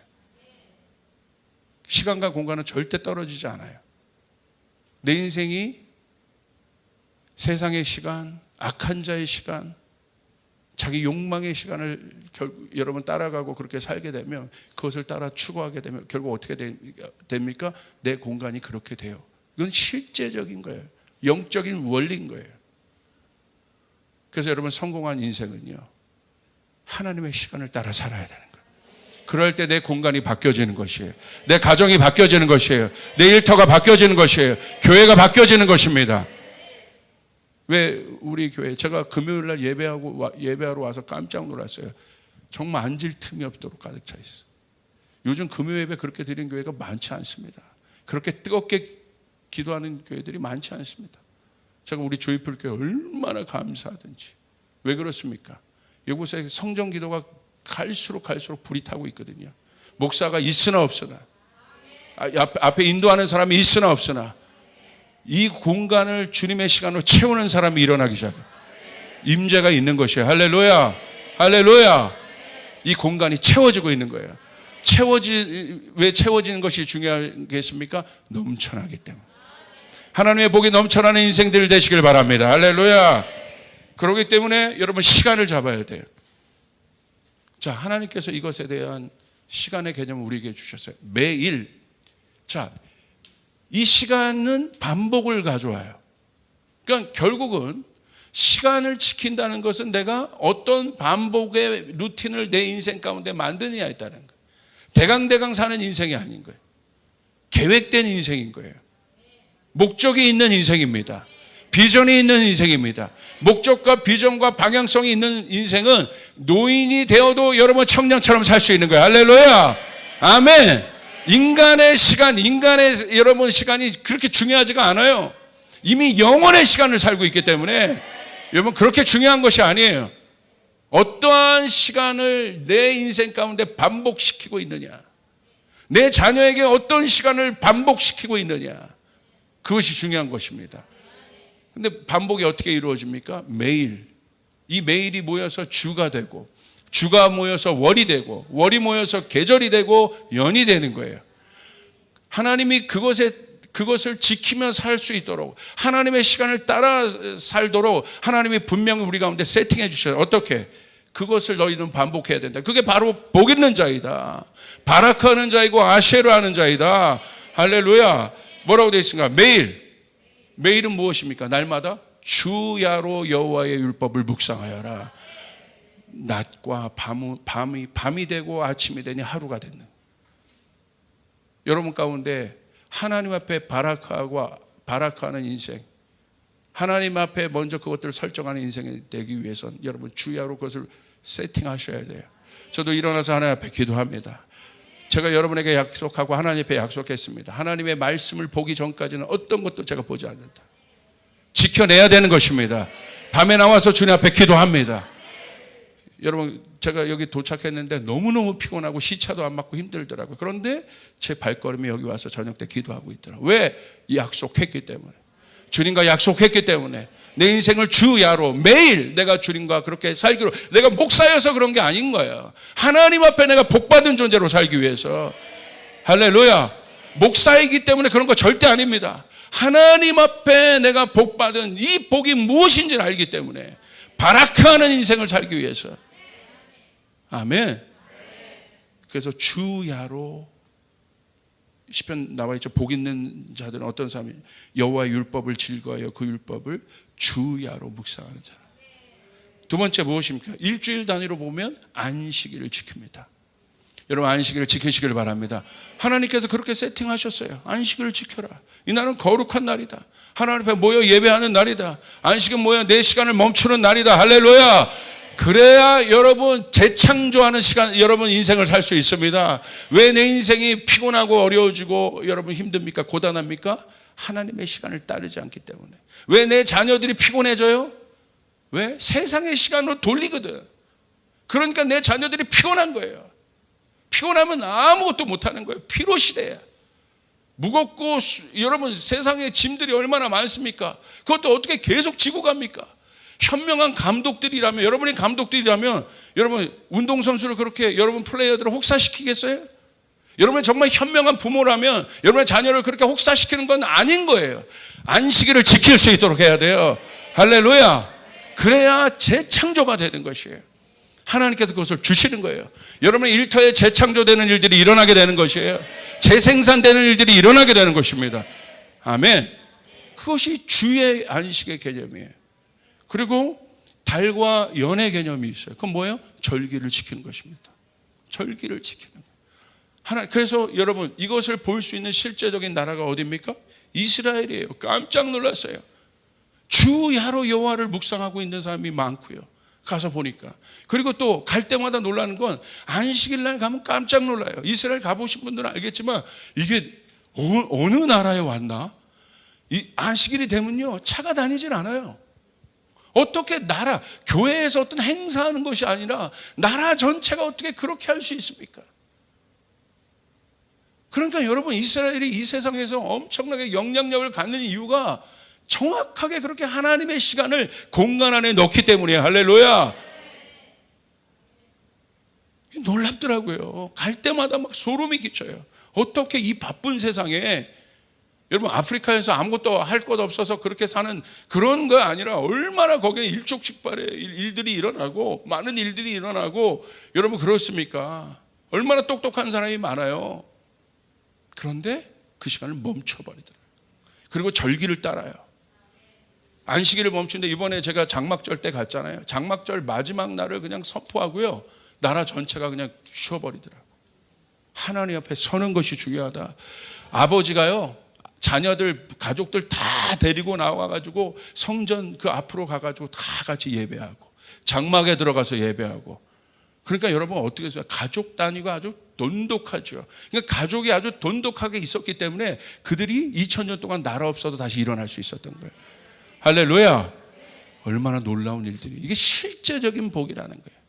시간과 공간은 절대 떨어지지 않아요. 내 인생이 세상의 시간, 악한 자의 시간, 자기 욕망의 시간을 여러분 따라가고 그렇게 살게 되면, 그것을 따라 추구하게 되면 결국 어떻게 됩니까? 내 공간이 그렇게 돼요. 이건 실제적인 거예요. 영적인 원리인 거예요. 그래서 여러분 성공한 인생은요, 하나님의 시간을 따라 살아야 되는 거예요. 그럴 때 내 공간이 바뀌어지는 것이에요. 내 가정이 바뀌어지는 것이에요. 내 일터가 바뀌어지는 것이에요. 교회가 바뀌어지는 것입니다. 왜 우리 교회, 제가 금요일 날 예배하러 와서 깜짝 놀랐어요. 정말 앉을 틈이 없도록 가득 차 있어요. 요즘 금요 예배 그렇게 드리는 교회가 많지 않습니다. 그렇게 뜨겁게 기도하는 교회들이 많지 않습니다. 제가 우리 조이풀 교회 얼마나 감사하든지. 왜 그렇습니까? 이곳에 성전 기도가 갈수록 불이 타고 있거든요. 목사가 있으나 없으나, 앞에 인도하는 사람이 있으나 없으나 이 공간을 주님의 시간으로 채우는 사람이 일어나기 시작해요. 임재가 있는 것이에요. 할렐루야, 할렐루야. 이 공간이 채워지고 있는 거예요. 왜 채워지는 것이 중요하겠습니까? 넘쳐나기 때문에. 하나님의 복이 넘쳐나는 인생들 되시길 바랍니다. 할렐루야. 그렇기 때문에 여러분 시간을 잡아야 돼요. 자, 하나님께서 이것에 대한 시간의 개념을 우리에게 주셨어요. 매일. 자, 이 시간은 반복을 가져와요. 그러니까 결국은 시간을 지킨다는 것은 내가 어떤 반복의 루틴을 내 인생 가운데 만드느냐에 따른 거예요. 대강대강 사는 인생이 아닌 거예요. 계획된 인생인 거예요. 목적이 있는 인생입니다. 비전이 있는 인생입니다. 목적과 비전과 방향성이 있는 인생은 노인이 되어도 여러분 청년처럼 살 수 있는 거예요. 할렐루야. 아멘. 인간의 시간, 여러분 시간이 그렇게 중요하지가 않아요. 이미 영원의 시간을 살고 있기 때문에 여러분 그렇게 중요한 것이 아니에요. 어떠한 시간을 내 인생 가운데 반복시키고 있느냐, 내 자녀에게 어떤 시간을 반복시키고 있느냐, 그것이 중요한 것입니다. 근데 반복이 어떻게 이루어집니까? 매일. 이 매일이 모여서 주가 되고 주가 모여서 월이 되고 월이 모여서 계절이 되고 연이 되는 거예요. 하나님이 그것을 지키며 살 수 있도록 하나님의 시간을 따라 살도록 하나님이 분명히 우리 가운데 세팅해 주셔요. 어떻게? 그것을 너희는 반복해야 된다. 그게 바로 복 있는 자이다. 바라크하는 자이고 아쉐르 하는 자이다. 할렐루야. 뭐라고 되어 있습니까? 매일은 무엇입니까? 날마다 주야로 여호와의 율법을 묵상하여라. 낮과 밤이 되고 아침이 되니 하루가 됐는. 여러분 가운데 하나님 앞에 바라크하는 인생, 하나님 앞에 먼저 그것들을 설정하는 인생이 되기 위해서는 여러분 주야로 그것을 세팅하셔야 돼요. 저도 일어나서 하나님 앞에 기도합니다. 제가 여러분에게 약속하고 하나님 앞에 약속했습니다. 하나님의 말씀을 보기 전까지는 어떤 것도 제가 보지 않는다. 지켜내야 되는 것입니다. 밤에 나와서 주님 앞에 기도합니다. 여러분 제가 여기 도착했는데 너무너무 피곤하고 시차도 안 맞고 힘들더라고요. 그런데 제 발걸음이 여기 와서 저녁 때 기도하고 있더라고요. 왜? 약속했기 때문에. 주님과 약속했기 때문에. 내 인생을 주야로 매일 내가 주님과 그렇게 살기로, 내가 목사여서 그런 게 아닌 거예요. 하나님 앞에 내가 복받은 존재로 살기 위해서. 할렐루야. 목사이기 때문에 그런 거 절대 아닙니다. 하나님 앞에 내가 복받은 이 복이 무엇인지를 알기 때문에 바라크하는 인생을 살기 위해서. 아멘. 그래서 주야로, 시편 나와 있죠. 복 있는 자들은 어떤 사람이 여호와의 율법을 즐거워하여 그 율법을 주야로 묵상하는 사람. 두 번째 무엇입니까? 일주일 단위로 보면 안식일을 지킵니다. 여러분 안식일을 지키시길 바랍니다. 하나님께서 그렇게 세팅하셨어요. 안식일을 지켜라. 이 날은 거룩한 날이다. 하나님 앞에 모여 예배하는 날이다. 안식은 모여 내 시간을 멈추는 날이다. 할렐루야. 그래야 여러분 재창조하는 시간, 여러분 인생을 살 수 있습니다. 왜 내 인생이 피곤하고 어려워지고 여러분 힘듭니까? 고단합니까? 하나님의 시간을 따르지 않기 때문에. 왜 내 자녀들이 피곤해져요? 왜? 세상의 시간으로 돌리거든. 그러니까 내 자녀들이 피곤한 거예요. 피곤하면 아무것도 못하는 거예요. 피로시대야. 무겁고 여러분 세상에 짐들이 얼마나 많습니까? 그것도 어떻게 계속 지고 갑니까? 현명한 감독들이라면, 여러분이 감독들이라면 여러분 운동선수를 그렇게 여러분 플레이어들을 혹사시키겠어요? 여러분 정말 현명한 부모라면 여러분의 자녀를 그렇게 혹사시키는 건 아닌 거예요. 안식일을 지킬 수 있도록 해야 돼요. 할렐루야. 그래야 재창조가 되는 것이에요. 하나님께서 그것을 주시는 거예요. 여러분의 일터에 재창조되는 일들이 일어나게 되는 것이에요. 재생산되는 일들이 일어나게 되는 것입니다. 아멘. 그것이 주의 안식의 개념이에요. 그리고 달과 연의 개념이 있어요. 그건 뭐예요? 절기를 지키는 것입니다. 절기를 지키는 거예요. 그래서 여러분 이것을 볼 수 있는 실제적인 나라가 어디입니까? 이스라엘이에요. 깜짝 놀랐어요. 주야로 여호와를 묵상하고 있는 사람이 많고요. 가서 보니까. 그리고 또 갈 때마다 놀라는 건 안식일 날 가면 깜짝 놀라요. 이스라엘 가보신 분들은 알겠지만 이게 어느 나라에 왔나? 이 안식일이 되면요 차가 다니질 않아요. 어떻게 교회에서 어떤 행사하는 것이 아니라 나라 전체가 어떻게 그렇게 할 수 있습니까? 그러니까 여러분 이스라엘이 이 세상에서 엄청나게 영향력을 갖는 이유가 정확하게 그렇게 하나님의 시간을 공간 안에 넣기 때문이에요. 할렐루야. 놀랍더라고요. 갈 때마다 막 소름이 끼쳐요. 어떻게 이 바쁜 세상에, 여러분 아프리카에서 아무것도 할 것 없어서 그렇게 사는 그런 거 아니라 얼마나 거기에 일촉즉발의 일들이 일어나고 많은 일들이 일어나고 여러분 그렇습니까? 얼마나 똑똑한 사람이 많아요. 그런데 그 시간을 멈춰버리더라고요. 그리고 절기를 따라요. 안식일을 멈추는데 이번에 제가 장막절 때 갔잖아요. 장막절 마지막 날을 그냥 선포하고요. 나라 전체가 그냥 쉬어버리더라고요. 하나님 앞에 서는 것이 중요하다. 아버지가요. 자녀들, 가족들 다 데리고 나와가지고 성전 그 앞으로 가가지고 다 같이 예배하고 장막에 들어가서 예배하고. 그러니까 여러분 어떻게 해서요? 가족 단위가 아주 돈독하죠. 그러니까 가족이 아주 돈독하게 있었기 때문에 그들이 2000년 동안 나라 없어도 다시 일어날 수 있었던 거예요. 할렐루야. 얼마나 놀라운 일들이. 이게 실제적인 복이라는 거예요.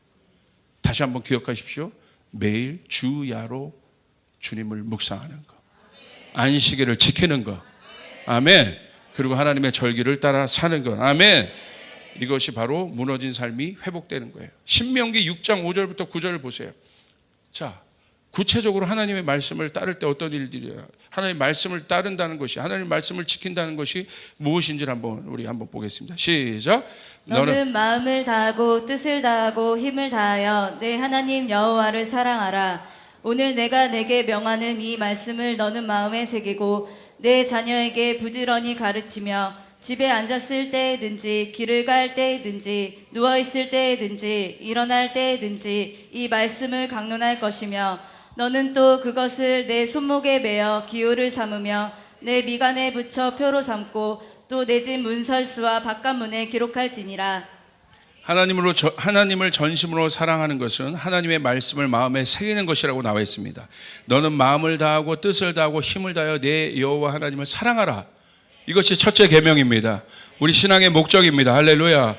다시 한번 기억하십시오. 매일 주야로 주님을 묵상하는 거, 안식일을 지키는 거, 아멘. 그리고 하나님의 절기를 따라 사는 것, 아멘. 이것이 바로 무너진 삶이 회복되는 거예요. 신명기 6장 5절부터 9절을 보세요. 자, 구체적으로 하나님의 말씀을 따를 때 어떤 일들이에요? 하나님의 말씀을 따른다는 것이, 하나님의 말씀을 지킨다는 것이 무엇인지를 우리 한번 보겠습니다. 시작. 너는 마음을 다하고 뜻을 다하고 힘을 다하여 내 하나님 여호와를 사랑하라. 오늘 내가 내게 명하는 이 말씀을 너는 마음에 새기고 내 자녀에게 부지런히 가르치며 집에 앉았을 때에든지 길을 갈 때에든지 누워있을 때에든지 일어날 때에든지 이 말씀을 강론할 것이며 너는 또 그것을 내 손목에 매어 기호를 삼으며 내 미간에 붙여 표로 삼고 또 내 집 문설수와 바깥문에 기록할지니라. 하나님을 전심으로 사랑하는 것은 하나님의 말씀을 마음에 새기는 것이라고 나와 있습니다. 너는 마음을 다하고 뜻을 다하고 힘을 다하여 내 여호와 하나님을 사랑하라. 이것이 첫째 계명입니다. 우리 신앙의 목적입니다. 할렐루야.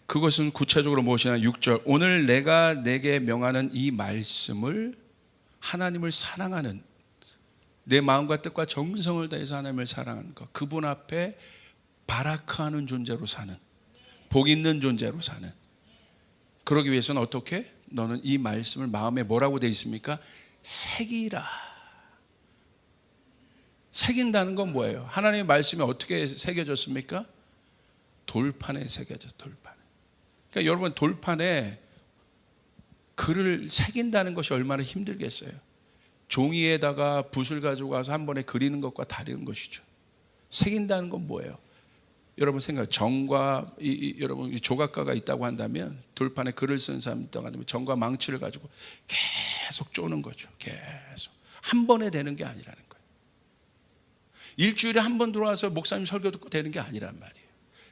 그것은 구체적으로 무엇이냐? 6절. 오늘 내가 내게 명하는 이 말씀을, 하나님을 사랑하는, 내 마음과 뜻과 정성을 다해서 하나님을 사랑하는 것, 그분 앞에 바라크하는 존재로 사는, 복 있는 존재로 사는. 그러기 위해서는 어떻게? 너는 이 말씀을 마음에 뭐라고 되어 있습니까? 새기라. 새긴다는 건 뭐예요? 하나님의 말씀이 어떻게 새겨졌습니까? 돌판에 새겨졌어요. 돌판에. 그러니까 여러분, 돌판에 글을 새긴다는 것이 얼마나 힘들겠어요. 종이에다가 붓을 가지고 가서 한 번에 그리는 것과 다른 것이죠. 새긴다는 건 뭐예요? 여러분 생각, 정과 여러분 조각가가 있다고 한다면, 돌판에 글을 쓴 사람이 있다고 한다면 정과 망치를 가지고 계속 쪼는 거죠. 계속 한 번에 되는 게 아니라는 거예요. 일주일에 한 번 들어와서 목사님 설교 듣고 되는 게 아니란 말이에요.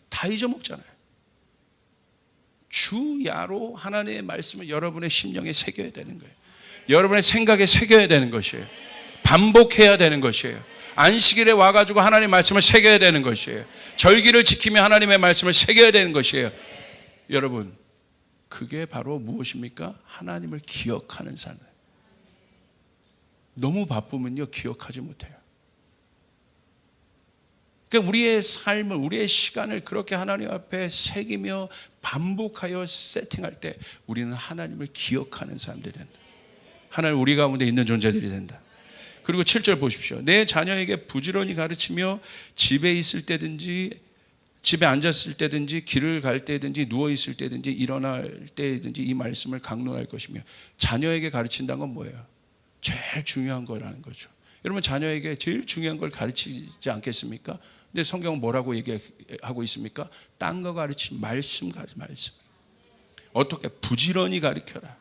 다 잊어먹잖아요. 주야로 하나님의 말씀을 여러분의 심령에 새겨야 되는 거예요. 여러분의 생각에 새겨야 되는 것이에요. 반복해야 되는 것이에요. 안식일에 와가지고 하나님의 말씀을 새겨야 되는 것이에요. 절기를 지키며 하나님의 말씀을 새겨야 되는 것이에요. 여러분, 그게 바로 무엇입니까? 하나님을 기억하는 삶. 너무 바쁘면요, 기억하지 못해요. 그러니까 우리의 삶을, 우리의 시간을 그렇게 하나님 앞에 새기며 반복하여 세팅할 때 우리는 하나님을 기억하는 사람들이 된다. 하나님 우리 가운데 있는 존재들이 된다. 그리고 7절 보십시오. 내 자녀에게 부지런히 가르치며 집에 있을 때든지, 집에 앉았을 때든지, 길을 갈 때든지, 누워 있을 때든지, 일어날 때든지 이 말씀을 강론할 것이며. 자녀에게 가르친다는 건 뭐예요? 제일 중요한 거라는 거죠. 여러분, 자녀에게 제일 중요한 걸 가르치지 않겠습니까? 근데 성경은 뭐라고 얘기하고 있습니까? 딴 거 가르치지, 말씀. 어떻게? 부지런히 가르쳐라.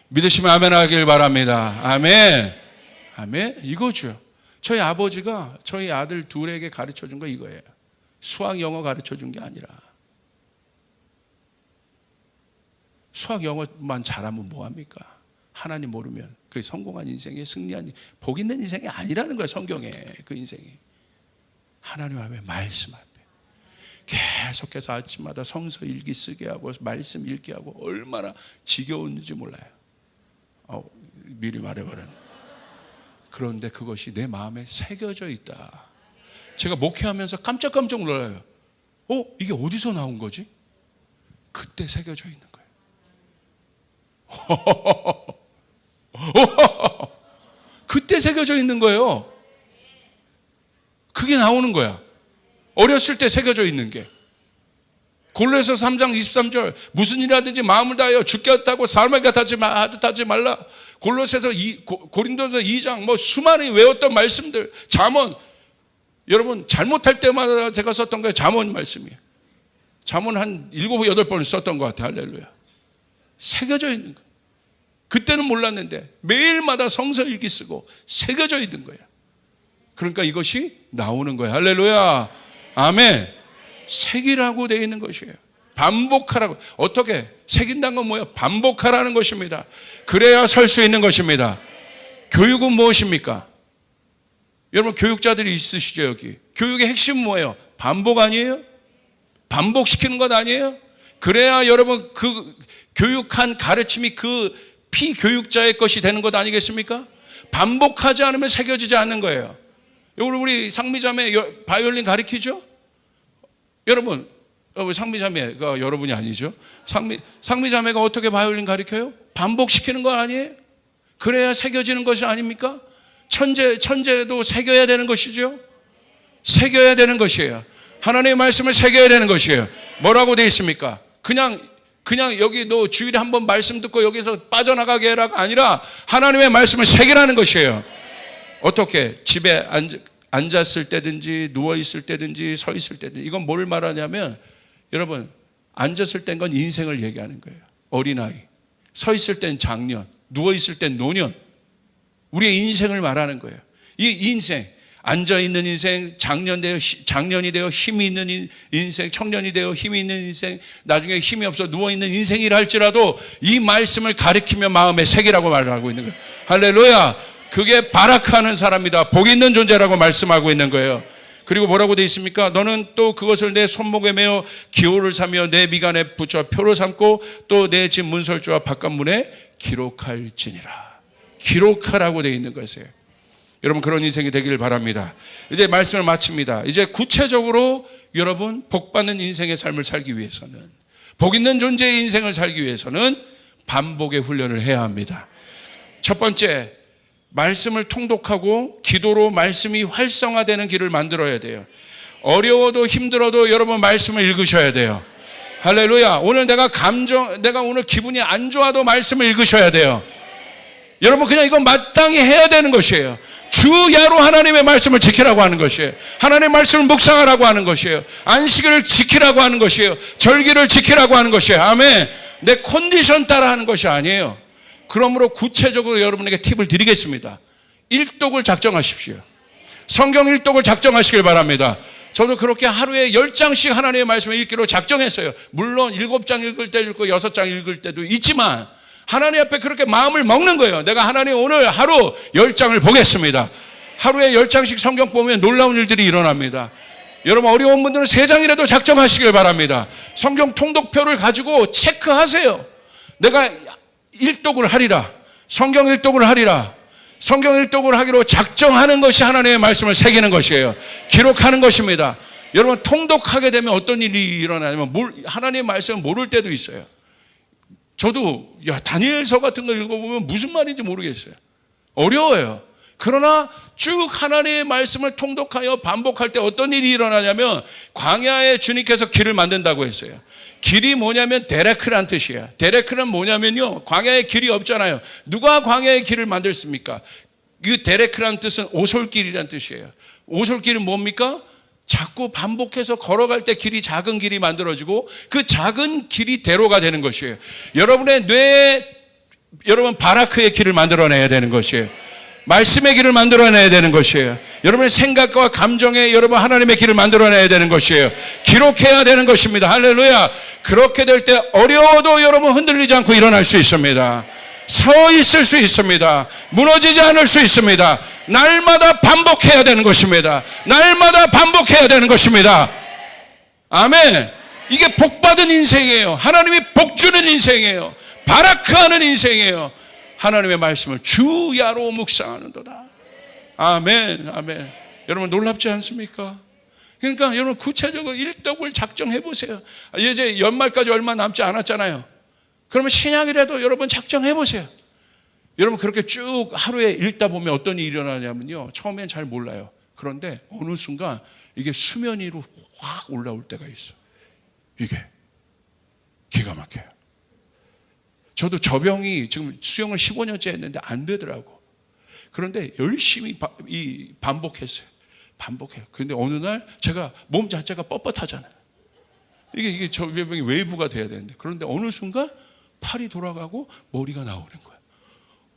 믿으시면 아멘 하길 바랍니다. 아멘. 아멘. 이거죠. 저희 아버지가 저희 아들 둘에게 가르쳐 준 거 이거예요. 수학 영어 가르쳐 준 게 아니라, 수학 영어만 잘하면 뭐합니까? 하나님 모르면 그게 성공한 인생에, 승리한, 복 있는 인생이 아니라는 거예요. 성경에 그 인생이. 하나님 앞에, 말씀 앞에 계속해서 아침마다 성서 일기 쓰게 하고 말씀 읽게 하고 얼마나 지겨운지 몰라요. 미리 말해버려요. 그런데 그것이 내 마음에 새겨져 있다. 제가 목회하면서 깜짝깜짝 놀라요. 이게 어디서 나온 거지? 그때 새겨져 있는 거예요. 그때 새겨져 있는 거예요. 그게 나오는 거야. 어렸을 때 새겨져 있는 게. 골로새서 3장 23절, 무슨 일하든지 마음을 다하여 죽겠다고 삶을 하지 말라. 골로새서 고린도서 2장, 수많이 외웠던 말씀들, 잠언. 여러분, 잘못할 때마다 제가 썼던 거예요. 잠언 말씀이에요. 잠언 한 7, 8번 썼던 것 같아요. 할렐루야. 새겨져 있는 거예요. 그때는 몰랐는데 매일마다 성서 일기 쓰고 새겨져 있는 거예요. 그러니까 이것이 나오는 거예요. 할렐루야. 아멘. 새기라고 되어 있는 것이에요. 반복하라고. 어떻게? 새긴다는 건 뭐예요? 반복하라는 것입니다. 그래야 설 수 있는 것입니다. 교육은 무엇입니까? 여러분, 교육자들이 있으시죠, 여기. 교육의 핵심은 뭐예요? 반복 아니에요? 반복시키는 것 아니에요? 그래야 여러분 그 교육한 가르침이 그 피교육자의 것이 되는 것 아니겠습니까? 반복하지 않으면 새겨지지 않는 거예요. 우리 상미자매 바이올린 가르치죠? 여러분, 상미자매가 여러분이 아니죠. 상미자매가 어떻게 바이올린 가르쳐요? 반복시키는 거 아니에요? 그래야 새겨지는 것이 아닙니까? 천재도 새겨야 되는 것이죠. 새겨야 되는 것이에요. 하나님의 말씀을 새겨야 되는 것이에요. 뭐라고 되어 있습니까? 그냥 여기 너 주일에 한번 말씀 듣고 여기서 빠져나가게 해라가 아니라 하나님의 말씀을 새기라는 것이에요. 어떻게? 집에 앉았을 때든지 누워있을 때든지 서 있을 때든지. 이건 뭘 말하냐면 여러분, 앉았을 땐 건 인생을 얘기하는 거예요. 어린아이. 서 있을 땐 장년, 누워있을 땐 노년. 우리의 인생을 말하는 거예요. 이 인생, 앉아있는 인생, 장년이 되어 힘이 있는 인생, 청년이 되어 힘이 있는 인생, 나중에 힘이 없어 누워있는 인생이라 할지라도 이 말씀을 가리키며 마음에 새기라고 말을 하고 있는 거예요. 할렐루야. 그게 바라크하는 사람이다. 복 있는 존재라고 말씀하고 있는 거예요. 그리고 뭐라고 되어 있습니까? 너는 또 그것을 내 손목에 매어 기호를 사며 내 미간에 붙여 표로 삼고 또 내 집 문설주와 바깥문에 기록할지니라. 기록하라고 되어 있는 것이에요. 여러분, 그런 인생이 되기를 바랍니다. 이제 말씀을 마칩니다. 이제 구체적으로 여러분, 복받는 인생의 삶을 살기 위해서는, 복 있는 존재의 인생을 살기 위해서는 반복의 훈련을 해야 합니다. 첫 번째, 말씀을 통독하고 기도로 말씀이 활성화되는 길을 만들어야 돼요. 어려워도 힘들어도 여러분 말씀을 읽으셔야 돼요. 할렐루야. 오늘 내가 오늘 기분이 안 좋아도 말씀을 읽으셔야 돼요. 여러분, 그냥 이건 마땅히 해야 되는 것이에요. 주야로 하나님의 말씀을 지키라고 하는 것이에요. 하나님의 말씀을 묵상하라고 하는 것이에요. 안식일을 지키라고 하는 것이에요. 절기를 지키라고 하는 것이에요. 아멘. 내 컨디션 따라 하는 것이 아니에요. 그러므로 구체적으로 여러분에게 팁을 드리겠습니다. 일독을 작정하십시오. 성경 일독을 작정하시길 바랍니다. 저도 그렇게 하루에 10장씩 하나님의 말씀을 읽기로 작정했어요. 물론 7장 읽을 때 읽고 6장 읽을 때도 있지만 하나님 앞에 그렇게 마음을 먹는 거예요. 내가 하나님 오늘 하루 10장을 보겠습니다. 하루에 10장씩 성경 보면 놀라운 일들이 일어납니다. 여러분, 어려운 분들은 3장이라도 작정하시길 바랍니다. 성경 통독표를 가지고 체크하세요. 내가 일독을 하리라. 성경 일독을 하리라. 성경 일독을 하기로 작정하는 것이 하나님의 말씀을 새기는 것이에요. 기록하는 것입니다. 여러분, 통독하게 되면 어떤 일이 일어나냐면 하나님의 말씀을 모를 때도 있어요. 저도 다니엘서 같은 거 읽어보면 무슨 말인지 모르겠어요. 어려워요. 그러나 쭉 하나님의 말씀을 통독하여 반복할 때 어떤 일이 일어나냐면 광야에 주님께서 길을 만든다고 했어요. 길이 뭐냐면 데레크란 뜻이에요. 데레크는 뭐냐면요, 광야에 길이 없잖아요. 누가 광야에 길을 만들습니까? 그 데레크란 뜻은 오솔길이란 뜻이에요. 오솔길은 뭡니까? 자꾸 반복해서 걸어갈 때 길이 작은 길이 만들어지고 그 작은 길이 대로가 되는 것이에요. 여러분의 뇌에 여러분 바라크의 길을 만들어내야 되는 것이에요. 말씀의 길을 만들어내야 되는 것이에요. 여러분의 생각과 감정에 여러분 하나님의 길을 만들어내야 되는 것이에요. 기록해야 되는 것입니다. 할렐루야. 그렇게 될 때 어려워도 여러분 흔들리지 않고 일어날 수 있습니다. 서 있을 수 있습니다. 무너지지 않을 수 있습니다. 날마다 반복해야 되는 것입니다. 날마다 반복해야 되는 것입니다. 아멘. 이게 복받은 인생이에요. 하나님이 복주는 인생이에요. 바라크하는 인생이에요. 하나님의 말씀을 주야로 묵상하는도다. 아멘. 아멘. 여러분, 놀랍지 않습니까? 그러니까 여러분, 구체적으로 일독을 작정해 보세요. 이제 연말까지 얼마 남지 않았잖아요. 그러면 신약이라도 여러분 작정해 보세요. 여러분, 그렇게 쭉 하루에 읽다 보면 어떤 일이 일어나냐면요, 처음엔 잘 몰라요. 그런데 어느 순간 이게 수면 위로 확 올라올 때가 있어. 이게 기가 막혀요. 저도 저병이 지금 수영을 15년째 했는데 안 되더라고. 그런데 열심히 반복했어요. 반복해요. 그런데 어느 날 제가 몸 자체가 뻣뻣하잖아요. 이게 저병이 웨이브가 돼야 되는데, 그런데 어느 순간 팔이 돌아가고 머리가 나오는 거야.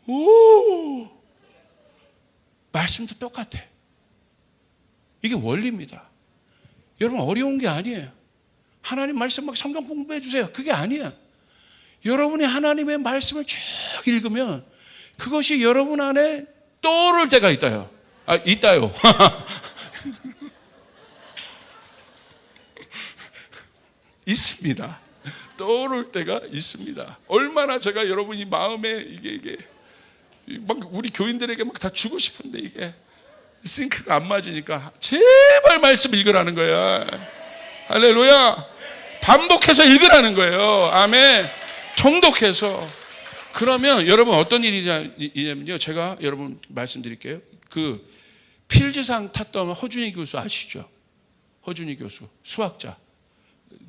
오! 말씀도 똑같아. 이게 원리입니다. 여러분, 어려운 게 아니에요. 하나님 말씀 막 성경 공부해 주세요. 그게 아니야. 여러분이 하나님의 말씀을 쭉 읽으면 그것이 여러분 안에 떠오를 때가 있다요. 있다요. 있습니다. 떠오를 때가 있습니다. 얼마나 제가 여러분이 마음에 이게 막 우리 교인들에게 막 다 주고 싶은데 이게 싱크가 안 맞으니까 제발 말씀 읽으라는 거야. 할렐루야. 반복해서 읽으라는 거예요. 아멘. 통독해서. 그러면 여러분 어떤 일이냐면요, 제가 여러분 말씀드릴게요. 그 필즈상 탔던 허준희 교수 아시죠? 허준희 교수, 수학자.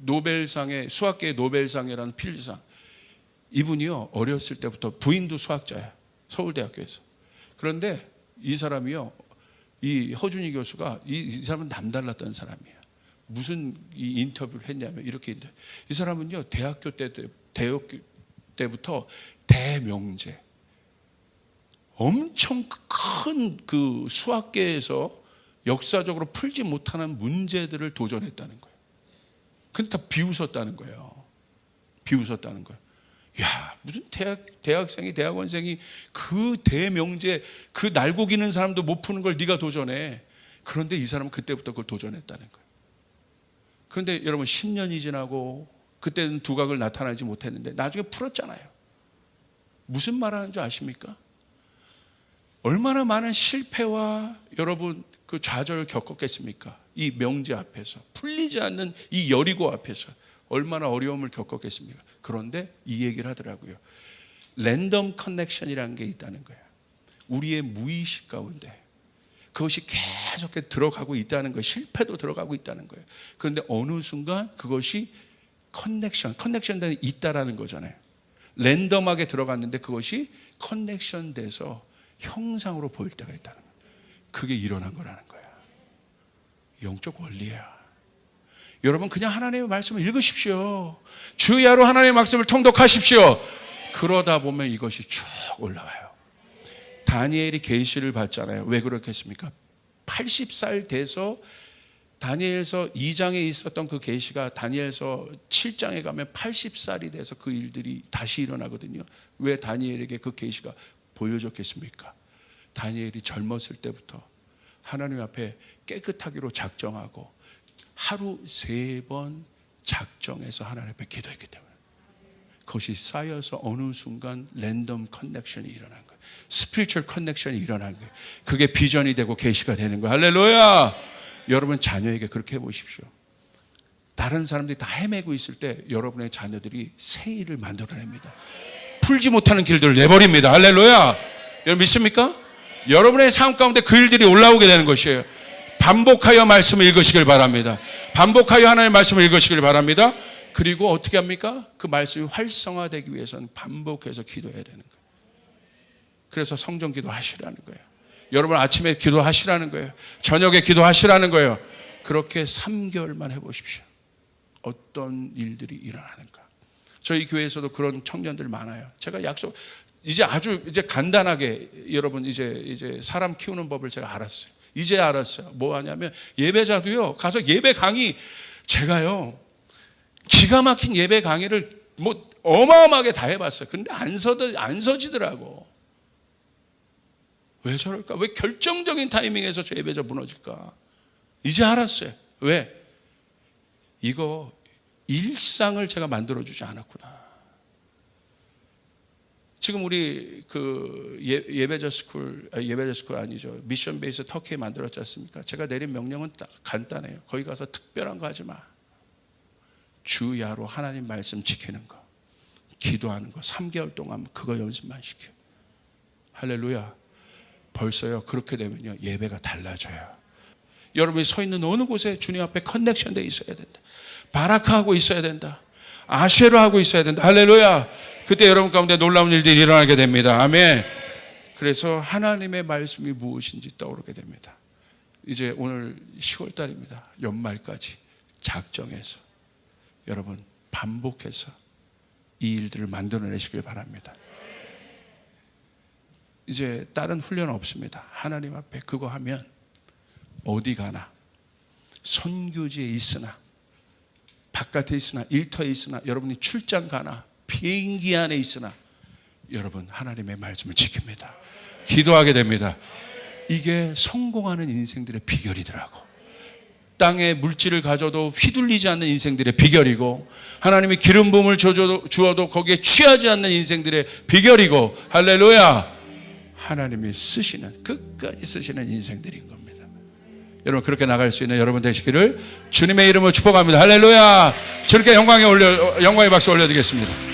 노벨상의, 수학계의 노벨상이라는 필즈상. 이분이요, 어렸을 때부터 부인도 수학자예요. 서울대학교에서. 그런데 이 사람이요, 이 허준희 교수가 이 사람은 남달랐던 사람이에요. 무슨 이 인터뷰를 했냐면 이렇게, 이 사람은요, 대학교 때부터 대명제, 엄청 큰 그 수학계에서 역사적으로 풀지 못하는 문제들을 도전했다는 거예요. 근데 다 비웃었다는 거예요. 비웃었다는 거예요. 야, 무슨 대학생이, 대학원생이 그 대명제, 그 날고 기는 사람도 못 푸는 걸 네가 도전해. 그런데 이 사람은 그때부터 그걸 도전했다는 거예요. 그런데 여러분 10년이 지나고 그때는 두각을 나타나지 못했는데 나중에 풀었잖아요. 무슨 말 하는 줄 아십니까? 얼마나 많은 실패와 여러분 그 좌절을 겪었겠습니까? 이 명제 앞에서, 풀리지 않는 이 여리고 앞에서 얼마나 어려움을 겪었겠습니까? 그런데 이 얘기를 하더라고요. 랜덤 커넥션이라는 게 있다는 거예요. 우리의 무의식 가운데 그것이 계속 들어가고 있다는 거예요. 실패도 들어가고 있다는 거예요. 그런데 어느 순간 그것이 커넥션이 있다라는 거잖아요. 랜덤하게 들어갔는데 그것이 커넥션 돼서 형상으로 보일 때가 있다는 거예요. 그게 일어난 거라는 거예요. 영적 원리야. 여러분 그냥 하나님의 말씀을 읽으십시오. 주야로 하나님의 말씀을 통독하십시오. 그러다 보면 이것이 쭉 올라와요. 다니엘이 계시를 받잖아요. 왜 그렇겠습니까? 80살 돼서 다니엘서 2장에 있었던 그 계시가 다니엘서 7장에 가면 80살이 돼서 그 일들이 다시 일어나거든요. 왜 다니엘에게 그 계시가 보여졌겠습니까? 다니엘이 젊었을 때부터 하나님 앞에 깨끗하기로 작정하고 하루 3번 작정해서 하나님 앞에 기도했기 때문에 그것이 쌓여서 어느 순간 랜덤 커넥션이 일어난 거예요. 스피리추얼 커넥션이 일어난 거예요. 그게 비전이 되고 계시가 되는 거예요. 할렐루야. 여러분 자녀에게 그렇게 해보십시오. 다른 사람들이 다 헤매고 있을 때 여러분의 자녀들이 새 일을 만들어냅니다. 풀지 못하는 길들을 내버립니다. 할렐루야. 여러분 믿습니까? 여러분의 삶 가운데 그 일들이 올라오게 되는 것이에요. 반복하여 말씀을 읽으시길 바랍니다. 반복하여 하나님의 말씀을 읽으시길 바랍니다. 그리고 어떻게 합니까? 그 말씀이 활성화되기 위해서는 반복해서 기도해야 되는 거예요. 그래서 성전 기도 하시라는 거예요. 여러분 아침에 기도하시라는 거예요. 저녁에 기도하시라는 거예요. 그렇게 3개월만 해보십시오. 어떤 일들이 일어나는가. 저희 교회에서도 그런 청년들 많아요. 제가 이제 아주 간단하게 여러분 이제 사람 키우는 법을 제가 알았어요. 이제 알았어요. 뭐 하냐면 예배자도요. 가서 예배 강의 제가요. 기가 막힌 예배 강의를 뭐 어마어마하게 다 해봤어요. 근데 안 서지더라고. 왜 저럴까? 왜 결정적인 타이밍에서 저 예배자 무너질까? 이제 알았어요. 왜? 이거 일상을 제가 만들어주지 않았구나. 지금 우리 그 예배자 스쿨 아니죠. 미션 베이스 터키에 만들었지 않습니까? 제가 내린 명령은 간단해요. 거기 가서 특별한 거 하지 마. 주야로 하나님 말씀 지키는 거, 기도하는 거 3개월 동안 그거 연습만 시켜. 할렐루야. 벌써요. 그렇게 되면요. 예배가 달라져요. 여러분이 서 있는 어느 곳에 주님 앞에 커넥션 돼 있어야 된다. 바라크하고 있어야 된다. 아쉐로 하고 있어야 된다. 할렐루야. 그때 여러분 가운데 놀라운 일들이 일어나게 됩니다. 아멘. 그래서 하나님의 말씀이 무엇인지 떠오르게 됩니다. 이제 오늘 10월 달입니다. 연말까지 작정해서 여러분 반복해서 이 일들을 만들어내시길 바랍니다. 이제 다른 훈련 없습니다. 하나님 앞에 그거 하면 어디 가나 선교지에 있으나 바깥에 있으나 일터에 있으나 여러분이 출장 가나 비행기 안에 있으나 여러분 하나님의 말씀을 지킵니다. 기도하게 됩니다. 이게 성공하는 인생들의 비결이더라고. 땅에 물질을 가져도 휘둘리지 않는 인생들의 비결이고 하나님이 기름 부음을 주어도 거기에 취하지 않는 인생들의 비결이고 할렐루야. 하나님이 쓰시는 끝까지 쓰시는 인생들인 겁니다. 여러분 그렇게 나갈 수 있는 여러분 되시기를 주님의 이름으로 축복합니다. 할렐루야. 주님께 영광의 박수 올려드리겠습니다.